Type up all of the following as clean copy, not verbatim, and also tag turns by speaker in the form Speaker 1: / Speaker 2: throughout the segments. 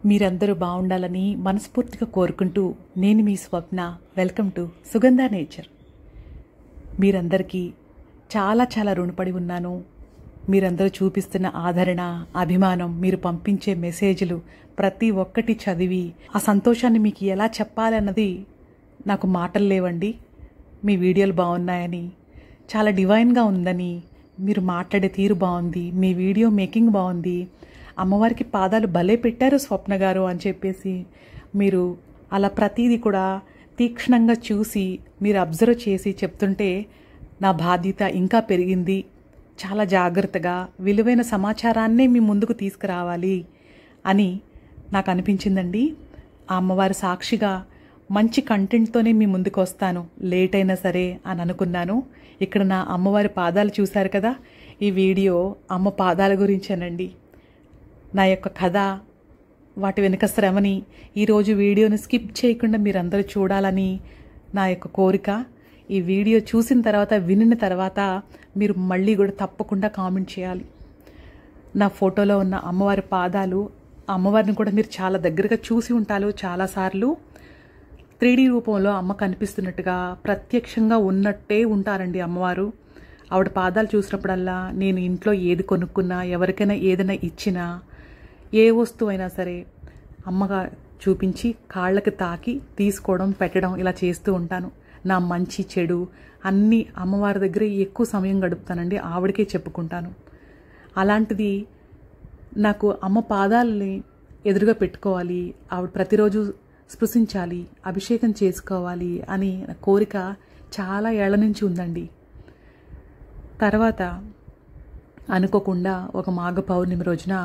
Speaker 1: మీరందరూ బాగుండాలని మనస్ఫూర్తిగా కోరుకుంటూ నేను మీ స్వప్న. వెల్కమ్ టు సుగంధ నేచర్. మీరందరికీ చాలా చాలా రుణపడి ఉన్నాను. మీరందరూ చూపిస్తున్న ఆదరణ, అభిమానం, మీరు పంపించే మెసేజ్లు ప్రతి ఒక్కటి చదివి ఆ సంతోషాన్ని మీకు ఎలా చెప్పాలన్నది నాకు మాటలు లేవండి. మీ వీడియోలు బాగున్నాయని, చాలా డివైన్గా ఉందని, మీరు మాట్లాడే తీరు బాగుంది, మీ వీడియో మేకింగ్ బాగుంది, అమ్మవారికి పాదాలు భలే పెట్టారు స్వప్న గారు అని చెప్పేసి మీరు అలా ప్రతీది కూడా తీక్షణంగా చూసి మీరు అబ్జర్వ్ చేసి చెప్తుంటే నా బాధ్యత ఇంకా పెరిగింది. చాలా జాగ్రత్తగా విలువైన సమాచారాన్నే మీ ముందుకు తీసుకురావాలి అని నాకు అనిపించిందండి. ఆ అమ్మవారి సాక్షిగా మంచి కంటెంట్తోనే మీ ముందుకు వస్తాను, లేట్ అయినా సరే అని అనుకున్నాను. ఇక్కడ నా అమ్మవారి పాదాలు చూశారు కదా, ఈ వీడియో అమ్మ పాదాల గురించేనండి. నా యొక్క కథ, వాటి వెనుక శ్రమని ఈరోజు వీడియోని స్కిప్ చేయకుండా మీరందరూ చూడాలని నా యొక్క కోరిక. ఈ వీడియో చూసిన తర్వాత, వినిన తర్వాత మీరు మళ్ళీ కూడా తప్పకుండా కామెంట్ చేయాలి. నా ఫోటోలో ఉన్న అమ్మవారి పాదాలు, అమ్మవారిని కూడా మీరు చాలా దగ్గరగా చూసి ఉంటారు చాలాసార్లు. 3D రూపంలో అమ్మ కనిపిస్తున్నట్టుగా ప్రత్యక్షంగా ఉన్నట్టే ఉంటారండి అమ్మవారు. ఆవిడ పాదాలు చూసినప్పుడల్లా నేను ఇంట్లో ఏది కొనుక్కున్నా, ఎవరికైనా ఏదైనా ఇచ్చినా, ఏ వస్తువు అయినా సరే అమ్మగా చూపించి కాళ్ళకి తాకి తీసుకోవడం, పెట్టడం ఇలా చేస్తూ ఉంటాను. నా మంచి చెడు అన్నీ అమ్మవారి దగ్గర ఎక్కువ సమయం గడుపుతానండి, ఆవిడకే చెప్పుకుంటాను. అలాంటిది నాకు అమ్మ పాదాలని ఎదురుగా పెట్టుకోవాలి, ఆవిడ ప్రతిరోజు స్పృశించాలి, అభిషేకం చేసుకోవాలి అని నా కోరిక చాలా ఏళ్ల నుంచి ఉందండి. తర్వాత అనుకోకుండా ఒక మాఘ పౌర్ణమి రోజున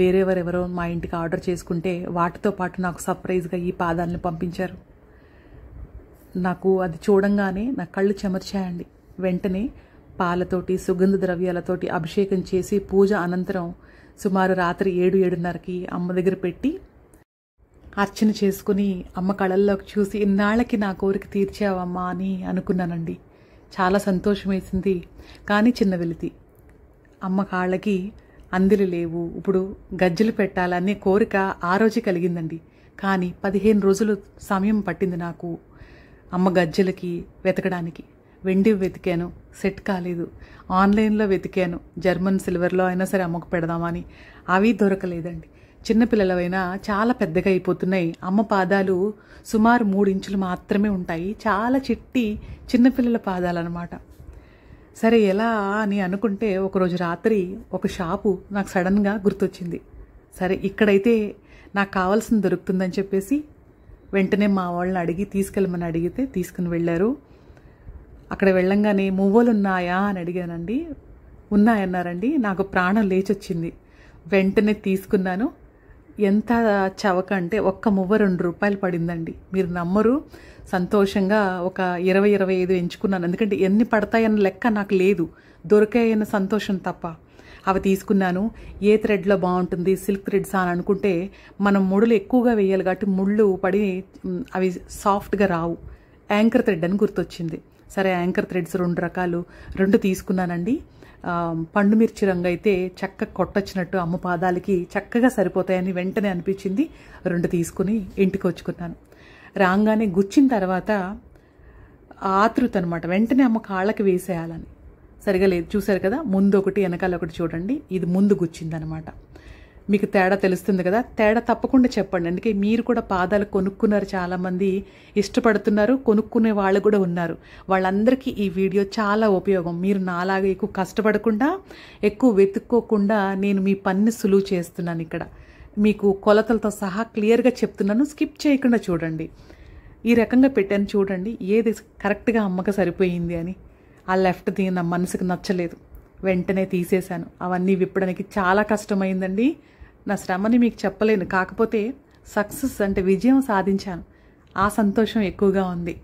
Speaker 1: వేరేవరెవరో మా ఇంటికి ఆర్డర్ చేసుకుంటే వాటితో పాటు నాకు సర్ప్రైజ్గా ఈ పాదాలను పంపించారు. నాకు అది చూడంగానే నా కళ్ళు చెమర్చాయండి. వెంటనే పాలతోటి, సుగంధ ద్రవ్యాలతోటి అభిషేకం చేసి పూజ అనంతరం సుమారు రాత్రి 7-7:30కి అమ్మ దగ్గర పెట్టి అర్చన చేసుకుని అమ్మ కళల్లోకి చూసి ఇన్నాళ్ళకి నా కోరిక తీర్చావమ్మా అని అనుకున్నానండి. చాలా సంతోషం వేసింది. కానీ చిన్న వెలితి, అమ్మ కాళ్ళకి అందిలు లేవు, ఇప్పుడు గజ్జలు పెట్టాలనే కోరిక ఆ రోజే కలిగిందండి. కానీ 15 రోజులు సమయం పట్టింది నాకు అమ్మ గజ్జలకి వెతకడానికి. వెండి వెతికాను, సెట్ కాలేదు. ఆన్లైన్లో వెతికాను, జర్మన్ సిల్వర్లో అయినా సరే అమ్మకు పెడదామని, అవి దొరకలేదండి. చిన్నపిల్లలవైనా చాలా పెద్దగా అయిపోతున్నాయి. అమ్మ పాదాలు సుమారు 3 ఇంచులు మాత్రమే ఉంటాయి, చాలా చిట్టి చిన్నపిల్లల పాదాలు అన్నమాట. సరే ఎలా అని అనుకుంటే ఒకరోజు రాత్రి ఒక షాపు నాకు సడన్గా గుర్తొచ్చింది. సరే ఇక్కడైతే నాకు కావాల్సింది దొరుకుతుందని చెప్పేసి వెంటనే మా వాళ్ళని అడిగి తీసుకెళ్ళమని అడిగితే తీసుకుని వెళ్ళారు. అక్కడ వెళ్ళంగానే మువ్వలు ఉన్నాయా అని అడిగానండి. ఉన్నాయన్నారండి. నాకు ప్రాణం లేచొచ్చింది. వెంటనే తీసుకున్నాను. ఎంత చవక అంటే ఒక్క మువ్వ 2 రూపాయలు పడిందండి. మీరు నమ్మరు. సంతోషంగా ఒక 20-25 ఎంచుకున్నాను. ఎందుకంటే ఎన్ని పడతాయన్న లెక్క నాకు లేదు, దొరికాయన్న సంతోషం తప్ప. అవి తీసుకున్నాను. ఏ థ్రెడ్లో బాగుంటుంది, సిల్క్ థ్రెడ్స్ అని అనుకుంటే మనం ముడులు ఎక్కువగా వేయాలి కాబట్టి ముళ్ళు పడి అవి సాఫ్ట్గా రావు. యాంకర్ థ్రెడ్ అని గుర్తొచ్చింది. సరే యాంకర్ థ్రెడ్స్ 2 రకాలు 2 తీసుకున్నానండి. పండు మిర్చి రంగు అయితే చక్కగా కొట్టొచ్చినట్టు అమ్మ పాదాలకి చక్కగా సరిపోతాయని వెంటనే అనిపించింది. 2 తీసుకుని ఇంటికి వచ్చుకున్నాను. రాగానే గుచ్చిన తర్వాత ఆతృత అనమాట, వెంటనే అమ్మ కాళ్ళకి వేసేయాలని. సరిగా లేదు, చూసారు కదా, ముందు ఒకటి వెనకాల ఒకటి చూడండి. ఇది ముందు గుచ్చిందనమాట. మీకు తేడా తెలుస్తుంది కదా, తేడా తప్పకుండా చెప్పండి. అందుకే మీరు కూడా పాదాలు కొనుక్కున్నారు, చాలామంది ఇష్టపడుతున్నారు, కొనుక్కునే వాళ్ళు కూడా ఉన్నారు. వాళ్ళందరికీ ఈ వీడియో చాలా ఉపయోగం. మీరు నాలాగా ఎక్కువ కష్టపడకుండా, ఎక్కువ వెతుక్కోకుండా నేను మీ పనిని సులువు చేస్తున్నాను. ఇక్కడ మీకు కొలతలతో సహా క్లియర్గా చెప్తున్నాను, స్కిప్ చేయకుండా చూడండి. ఈ రకంగా పెట్టాను చూడండి, ఏది కరెక్ట్గా అమ్మకి సరిపోయింది అని. ఆ లెఫ్ట్ది నా మనసుకు నచ్చలేదు, వెంటనే తీసేశాను. అవన్నీ విప్పడానికి చాలా కష్టమైందండి. నా శ్రమని మీకు చెప్పలేను. కాకపోతే సక్సెస్ అంటే విజయం సాధించాను, ఆ సంతోషం ఎక్కువగా ఉంది.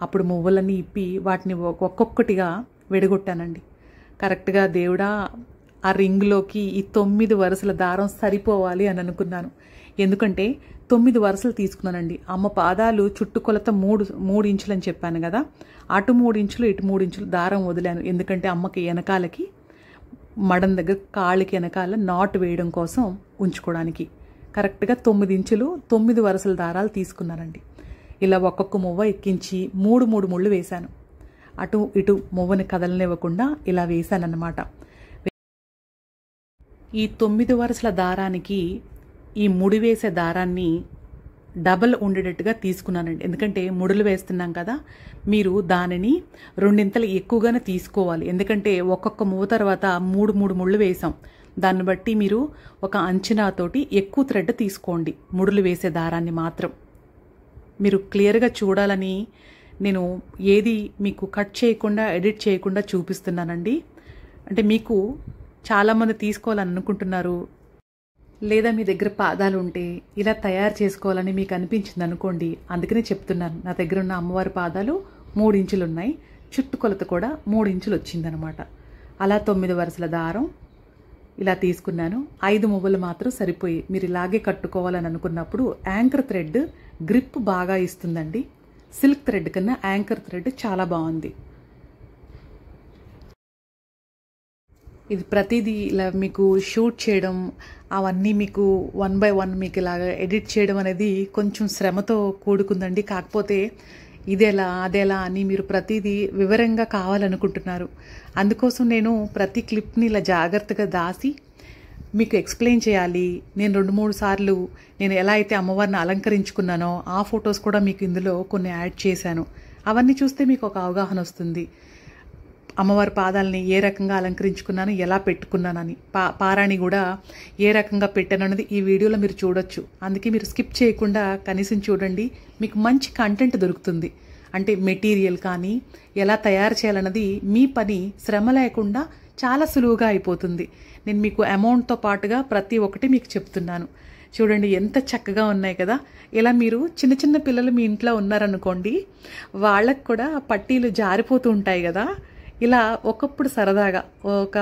Speaker 1: అప్పుడు మువ్వలన్నీ ఇప్పి వాటిని ఒక్కొక్కటిగా విడగొట్టానండి. కరెక్ట్గా దేవుడా ఆ రింగ్లోకి ఈ 9 వరుసల దారం సరిపోవాలి అని అనుకున్నాను. ఎందుకంటే 9 వరుసలు తీసుకున్నానండి. అమ్మ పాదాలు చుట్టుకొలత 3 ఇంచులు అని చెప్పాను కదా, అటు 3 ఇంచులు ఇటు 3 ఇంచులు దారం వదిలాను. ఎందుకంటే అమ్మకి వెనకాలకి మడం దగ్గర కాళ్ళకి వెనకాల నాటు వేయడం కోసం ఉంచుకోవడానికి. కరెక్ట్గా 9 ఇంచులు 9 వరుసల దారాలు తీసుకున్నానండి. ఇలా ఒక్కొక్క మువ్వ ఎక్కించి 3 ముళ్ళు వేశాను. అటు ఇటు మువ్వని కదలనివ్వకుండా ఇలా వేశానన్నమాట. ఈ 9 వరుసల దారానికి ఈ ముడి వేసే దారాన్ని డబల్ ఉండేటట్టుగా తీసుకున్నానండి. ఎందుకంటే ముడులు వేస్తున్నాం కదా, మీరు దానిని 2 ఎక్కువగానే తీసుకోవాలి. ఎందుకంటే ఒక్కొక్క మువ్వ తర్వాత 3 ముళ్ళు వేసాం. దాన్ని బట్టి మీరు ఒక అంచనాతోటి ఎక్కువ థ్రెడ్ తీసుకోండి. ముడులు వేసే దారాన్ని మాత్రం మీరు క్లియర్గా చూడాలని నేను ఏది మీకు కట్ చేయకుండా ఎడిట్ చేయకుండా చూపిస్తున్నానండి. అంటే మీకు చాలామంది తీసుకోవాలని అనుకుంటున్నారు, లేదా మీ దగ్గర పాదాలు ఉంటే ఇలా తయారు చేసుకోవాలని మీకు అనిపించింది అనుకోండి. అందుకనే చెప్తున్నాను. నా దగ్గర ఉన్న అమ్మవారి పాదాలు 3 ఇంచులు ఉన్నాయి, చుట్టుకొలత కూడా 3 ఇంచులు వచ్చిందనమాట. అలా 9 వరుసల దారం ఇలా తీసుకున్నాను. 5 మువ్వలు మాత్రం సరిపోయి. మీరు ఇలాగే కట్టుకోవాలని అనుకున్నప్పుడు యాంకర్ థ్రెడ్ గ్రిప్ బాగా ఇస్తుందండి. సిల్క్ థ్రెడ్ కన్నా యాంకర్ థ్రెడ్ చాలా బాగుంది. ఇది ప్రతిదీ ఇలా మీకు షూట్ చేయడం అవన్నీ మీకు 1 by 1 మీకు ఇలాగ ఎడిట్ చేయడం అనేది కొంచెం శ్రమతో కూడుకుందండి. కాకపోతే ఇదేలా అదేలా అని మీరు ప్రతిదీ వివరంగా కావాలనుకుంటున్నారు. అందుకోసం నేను ప్రతి క్లిప్ని ఇలా జాగ్రత్తగా దాసి మీకు ఎక్స్ప్లెయిన్ చేయాలి. నేను 2-3 సార్లు నేను ఎలా అయితే అమ్మవారిని అలంకరించుకున్నానో ఆ ఫొటోస్ కూడా మీకు ఇందులో కొన్ని యాడ్ చేశాను. అవన్నీ చూస్తే మీకు ఒక అవగాహన వస్తుంది. అమ్మవారి పాదాలని ఏ రకంగా అలంకరించుకున్నాను, ఎలా పెట్టుకున్నానని, పారాణి కూడా ఏ రకంగా పెట్టాను అన్నది ఈ వీడియోలో మీరు చూడొచ్చు. అందుకే మీరు స్కిప్ చేయకుండా కనీసం చూడండి, మీకు మంచి కంటెంట్ దొరుకుతుంది. అంటే మెటీరియల్ కానీ ఎలా తయారు చేయాలన్నది మీ పని శ్రమ లేకుండా చాలా సులువుగా అయిపోతుంది. నేను మీకు అమౌంట్తో పాటుగా ప్రతి ఒక్కటి మీకు చెప్తున్నాను. చూడండి ఎంత చక్కగా ఉన్నాయి కదా. ఇలా మీరు చిన్న చిన్న పిల్లలు మీ ఇంట్లో ఉన్నారనుకోండి, వాళ్ళకు కూడా పట్టీలు జారిపోతూ ఉంటాయి కదా. ఇలా ఒకప్పుడు సరదాగా ఒక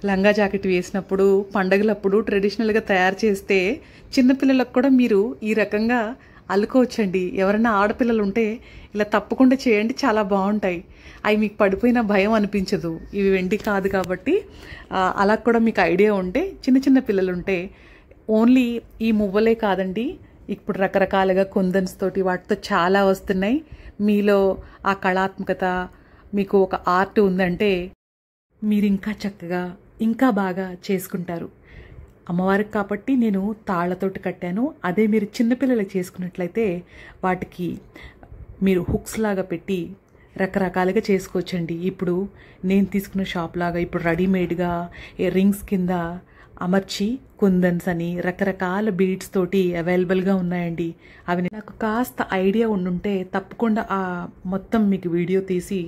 Speaker 1: లంగా జాకెట్ వేసినప్పుడు పండగలప్పుడు ట్రెడిషనల్గా తయారు చేస్తే చిన్నపిల్లలకు కూడా మీరు ఈ రకంగా అల్లుకోవచ్చండి. ఎవరైనా ఆడపిల్లలు ఉంటే ఇలా తప్పకుండా చేయండి, చాలా బాగుంటాయి. అవి మీకు పడిపోయిన భయం అనిపించదు. ఇవి వెండి కాదు కాబట్టి అలా కూడా మీకు ఐడియా ఉంటే, చిన్న చిన్న పిల్లలు ఉంటే ఓన్లీ ఈ మువ్వలే కాదండి, ఇప్పుడు రకరకాలుగా కుందన్స్ తోటి వాటితో చాలా వస్తున్నాయి. మీలో ఆ కళాత్మకత మీకు ఒక ఆర్ట్ ఉందంటే మీరు ఇంకా చక్కగా ఇంకా బాగా చేసుకుంటారు. అమ్మవారికి కాబట్టి నేను తాళ్లతోటి కట్టాను. అదే మీరు చిన్నపిల్లలకి చేసుకున్నట్లయితే వాటికి మీరు హుక్స్ లాగా పెట్టి రకరకాలుగా చేసుకోవచ్చండి. ఇప్పుడు నేను తీసుకున్న షాప్ లాగా ఇప్పుడు రెడీమేడ్గా రింగ్స్ కింద అమర్చి కుందన్స్ అని రకరకాల బీడ్స్ తోటి అవైలబుల్గా ఉన్నాయండి. అవి నాకు కాస్త ఐడియా ఉండుంటే తప్పకుండా ఆ మొత్తం మీకు వీడియో తీసి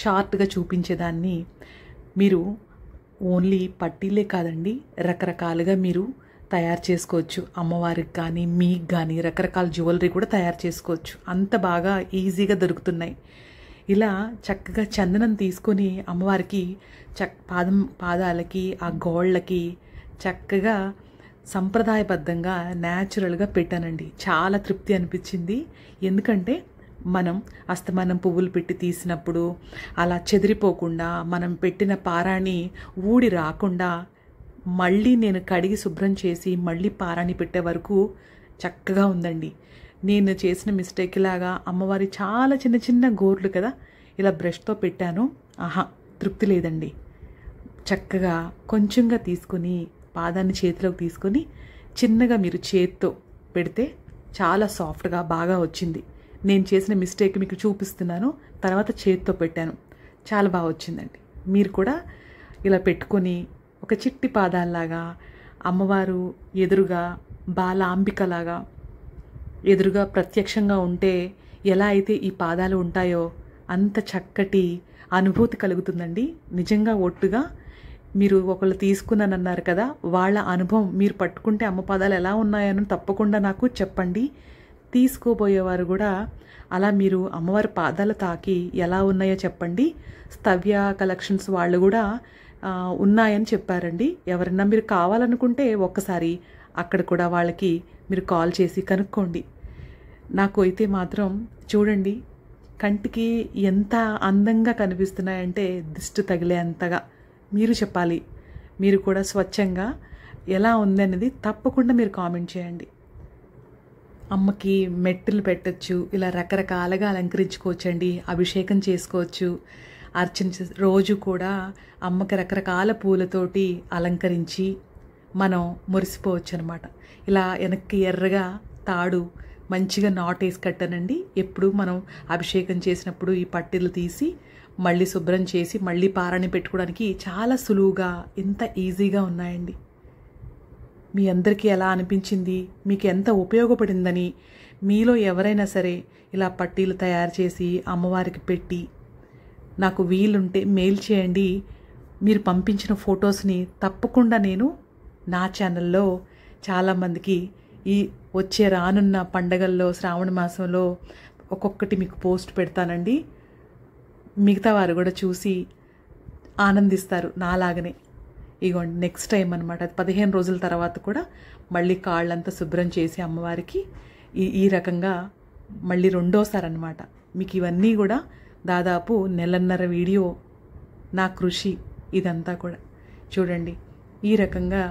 Speaker 1: షార్ట్గా చూపించేదాన్ని. మీరు ఓన్లీ పట్టీలే కాదండి, రకరకాలుగా మీరు తయారు చేసుకోవచ్చు. అమ్మవారికి కానీ మీకు కానీ రకరకాల జ్యువెలరీ కూడా తయారు చేసుకోవచ్చు. అంత బాగా ఈజీగా దొరుకుతున్నాయి. ఇలా చక్కగా చందనం తీసుకొని అమ్మవారికి పాదాలకి ఆ గోళ్ళకి చక్కగా సంప్రదాయబద్ధంగా న్యాచురల్గా పెట్టానండి. చాలా తృప్తి అనిపించింది. ఎందుకంటే మనం అస్తమానం పువ్వులు పెట్టి తీసినప్పుడు అలా చెదిరిపోకుండా, మనం పెట్టిన పారాణి ఊడి రాకుండా మళ్ళీ నేను కడిగి శుభ్రం చేసి మళ్ళీ పారాణి పెట్టే వరకు చక్కగా ఉందండి. నేను చేసిన మిస్టేక్ లాగా అమ్మవారి చాలా చిన్న చిన్న గోర్లు కదా ఇలా బ్రష్తో పెట్టాను. తృప్తి లేదండి. చక్కగా కొంచెంగా తీసుకొని పాదాన్ని చేతిలోకి తీసుకొని చిన్నగా మీరు చేత్తో పెడితే చాలా సాఫ్ట్గా బాగా వచ్చింది. నేను చేసిన మిస్టేక్ మీకు చూపిస్తున్నాను. తర్వాత చేత్తో పెట్టాను, చాలా బాగా వచ్చిందండి. మీరు కూడా ఇలా పెట్టుకొని ఒక చిట్టి పాదాల్లాగా అమ్మవారు ఎదురుగా బాలాంబికలాగా ఎదురుగా ప్రత్యక్షంగా ఉంటే ఎలా అయితే ఈ పాదాలు ఉంటాయో అంత చక్కటి అనుభూతి కలుగుతుందండి. నిజంగా ఒట్టుగా మీరు ఒకళ్ళు తీసుకున్నానన్నారు కదా, వాళ్ళ అనుభవం మీరు పట్టుకుంటే అమ్మ పాదాలు ఎలా ఉన్నాయని తప్పకుండా నాకు చెప్పండి. తీసుకోబోయేవారు కూడా అలా మీరు అమ్మవారి పాదాలు తాకి ఎలా ఉన్నాయో చెప్పండి. స్తవ్య కలెక్షన్స్ వాళ్ళు కూడా ఉన్నాయని చెప్పారండి. ఎవరన్నా మీరు కావాలనుకుంటే ఒక్కసారి అక్కడ కూడా వాళ్ళకి మీరు కాల్ చేసి కనుక్కోండి. నాకు అయితే మాత్రం చూడండి, కంటికి ఎంత అందంగా కనిపిస్తున్నాయంటే దిష్టి తగిలే అంతగా. మీరు చెప్పాలి, మీరు కూడా స్వచ్ఛంగా ఎలా ఉంది అనేది తప్పకుండా మీరు కామెంట్ చేయండి. అమ్మకి మెట్టులు పెట్టచ్చు, ఇలా రకరకాలుగా అలంకరించుకోవచ్చండి. అభిషేకం చేసుకోవచ్చు, రోజు కూడా అమ్మకి రకరకాల పూలతోటి అలంకరించి మనం మురిసిపోవచ్చు అనమాట. ఇలా వెనక్కి ఎర్రగా తాడు మంచిగా నాటేసి కట్టానండి. ఎప్పుడు మనం అభిషేకం చేసినప్పుడు ఈ పట్టీలు తీసి మళ్ళీ శుభ్రం చేసి మళ్ళీ పారాణి పెట్టుకోవడానికి చాలా సులువుగా ఎంత ఈజీగా ఉన్నాయండి. మీ అందరికీ ఎలా అనిపించింది, మీకు ఎంత ఉపయోగపడిందని, మీలో ఎవరైనా సరే ఇలా పట్టీలు తయారు చేసి అమ్మవారికి పెట్టి నాకు వీలుంటే మెయిల్ చేయండి. మీరు పంపించిన ఫొటోస్ని తప్పకుండా నేను నా ఛానల్లో చాలామందికి ఈ వచ్చే రానున్న పండగల్లో శ్రావణ మాసంలో ఒక్కొక్కటి మీకు పోస్ట్ పెడతానండి. మిగతా వారు కూడా చూసి ఆనందిస్తారు నాలాగనే. ఇగోండి నెక్స్ట్ టైం అనమాట, అది 15 రోజుల తర్వాత కూడా మళ్ళీ కాళ్ళంతా శుభ్రం చేసి అమ్మవారికి ఈ రకంగా మళ్ళీ రెండోసారి అనమాట. మీకు ఇవన్నీ కూడా దాదాపు నెలన్నర వీడియో నా కృషి ఇదంతా కూడా చూడండి. ఈ రకంగా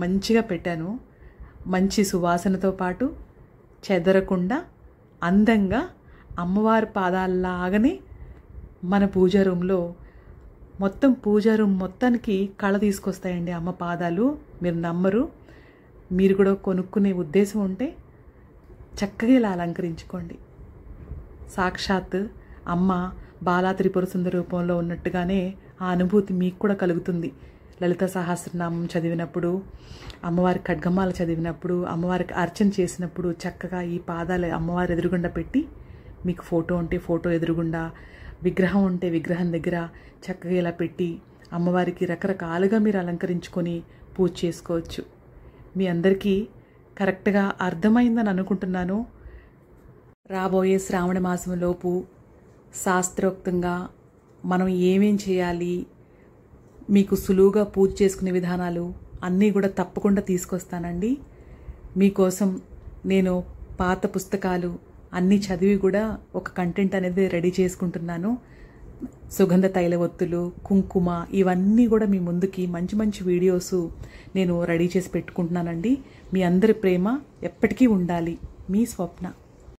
Speaker 1: మంచిగా పెట్టాను. మంచి సువాసనతో పాటు చెదరకుండా అందంగా అమ్మవారి పాదాలలాగానే మన పూజా రూమ్లో మొత్తం పూజా రూమ్ మొత్తానికి కళ తీసుకొస్తాయండి అమ్మ పాదాలు. మీరు నమ్మరు. మీరు కూడా కొనుక్కునే ఉద్దేశం ఉంటే చక్కగా ఇలా అలంకరించుకోండి. సాక్షాత్ అమ్మ బాలా త్రిపుర సుందరి రూపంలో ఉన్నట్టుగానే ఆ అనుభూతి మీకు కూడా కలుగుతుంది. లలిత సహస్రనామం చదివినప్పుడు, అమ్మవారి ఖడ్గమాల చదివినప్పుడు, అమ్మవారికి అర్చన చేసినప్పుడు చక్కగా ఈ పాదాలు అమ్మవారి ఎదురుగుండా పెట్టి, మీకు ఫోటో ఉంటే ఫోటో ఎదురుగుండా, విగ్రహం ఉంటే విగ్రహం దగ్గర చక్కగా ఇలా పెట్టి అమ్మవారికి రకరకాలుగా మీరు అలంకరించుకొని పూజ చేసుకోవచ్చు. మీ అందరికీ కరెక్ట్గా అర్థమైందని అనుకుంటున్నాను. రాబోయే శ్రావణ మాసంలోపు శాస్త్రోక్తంగా మనం ఏమేం చేయాలి, మీకు సులువుగా పూజ చేసుకునే విధానాలు అన్నీ కూడా తప్పకుండా తీసుకొస్తానండి. మీకోసం నేను పాత పుస్తకాలు అన్నీ చదివి కూడా ఒక కంటెంట్ అనేది రెడీ చేసుకుంటున్నాను. సుగంధ తైల ఒత్తులు, కుంకుమ, ఇవన్నీ కూడా మీ ముందుకి మంచి మంచి వీడియోస్ నేను రెడీ చేసి పెట్టుకుంటున్నానండి. మీ అందరి ప్రేమ ఎప్పటికీ ఉండాలి. మీ స్వప్న.